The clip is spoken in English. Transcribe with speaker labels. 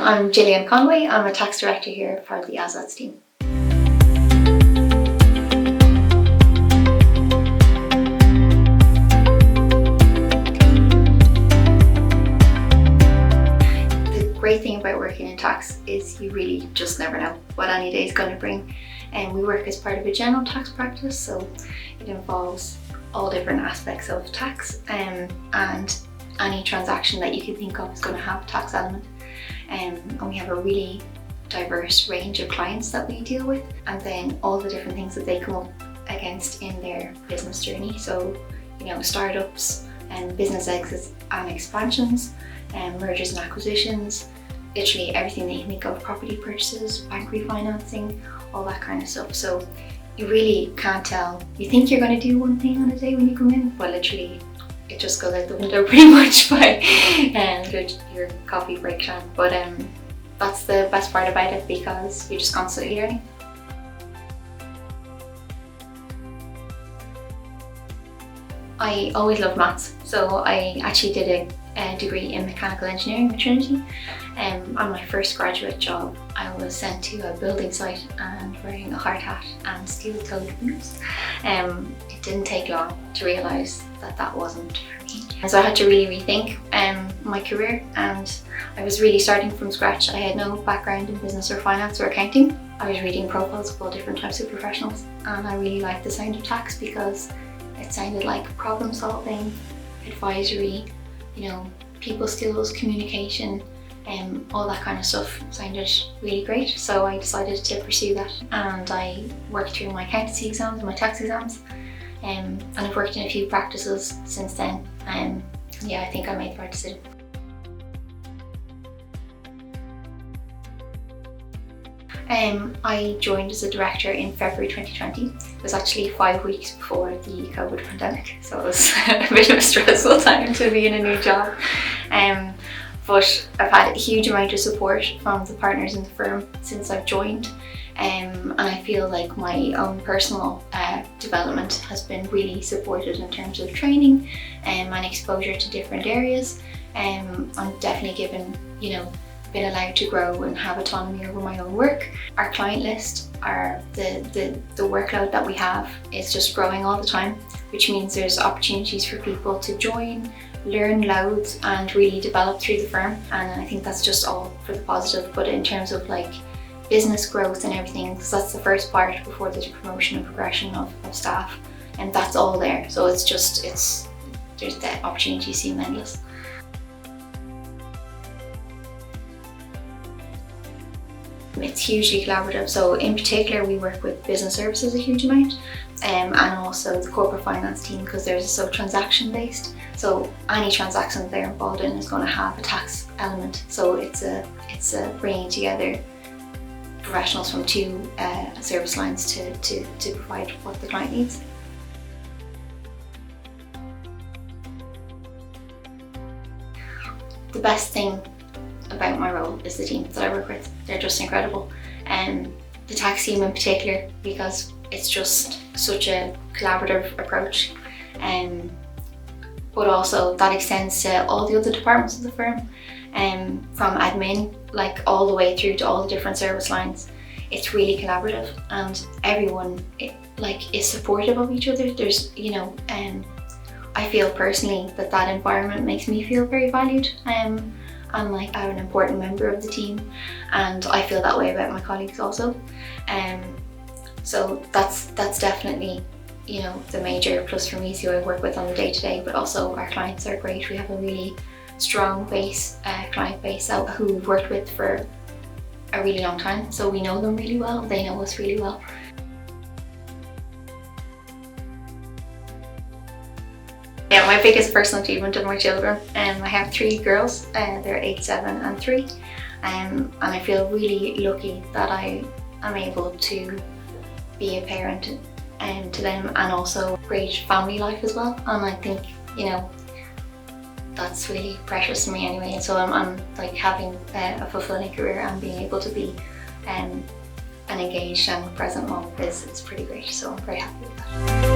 Speaker 1: I'm Gillian Conway. I'm a tax director here for the Azets team. The great thing about working in tax is you really just never know what any day is going to bring. And we work as part of a general tax practice, so it involves all different aspects of tax, and any transaction that you can think of is going to have a tax element. And we have a really diverse range of clients that we deal with, and then all the different things that they come up against in their business journey. So, startups and business exits and expansions, and mergers and acquisitions, literally everything that you think of, property purchases, bank refinancing, all that kind of stuff. So you really can't tell. You think you're going to do one thing on a day when you come in, but literally it just goes out the window pretty much by your coffee break time. But that's the best part about it, because you're just constantly learning. I always loved maths, so I actually did a degree in mechanical engineering at Trinity. On my first graduate job, I was sent to a building site and wearing a hard hat and steel-toed boots. It didn't take long to realise that that wasn't for me. And so I had to really rethink my career, and I was really starting from scratch. I had no background in business or finance or accounting. I was reading profiles of all different types of professionals, and I really liked the sound of tax because it sounded like problem solving, advisory, people skills, communication, all that kind of stuff sounded really great. So I decided to pursue that, and I worked through my accountancy exams and my tax exams, and I've worked in a few practices since then. Yeah, I think I made the right decision. I joined as a director in February 2020. It was actually 5 weeks before the COVID pandemic, so it was a bit of a stressful time to be in a new job. But I've had a huge amount of support from the partners in the firm since I've joined, and I feel like my own personal development has been really supported in terms of training and exposure to different areas. I'm definitely given, been allowed to grow and have autonomy over my own work. Our client list, the workload that we have is just growing all the time, which means there's opportunities for people to join, learn loads, and really develop through the firm. And I think that's just all for the positive. But in terms of business growth and everything, because that's the first part before the promotion and progression of staff, and that's all there. So there's the opportunities seem endless. It's hugely collaborative. So in particular, we work with business services a huge amount, and also the corporate finance team, because they're so transaction based. So any transaction that they're involved in is going to have a tax element. So it's a bringing together professionals from two service lines to provide what the client needs. The best thing about my role is the team that I work with. They're just incredible, and the tax team in particular, because it's just such a collaborative approach, but also that extends to all the other departments of the firm, from admin all the way through to all the different service lines. It's really collaborative, and everyone is supportive of each other. There's I feel personally that environment makes me feel very valued. I'm an important member of the team, and I feel that way about my colleagues also. So that's definitely the major plus for me, who I work with on the day-to-day. But also our clients are great. We have a really strong client base who we've worked with for a really long time, so we know them really well, they know us really well. Yeah, my biggest personal achievement are my children. I have 3 girls, they're 8, 7 and 3, and I feel really lucky that I am able to be a parent to them, and also great family life as well. And I think that's really precious to me anyway. And so I'm having a fulfilling career and being able to be an engaged and present mom is pretty great. So I'm very happy with that.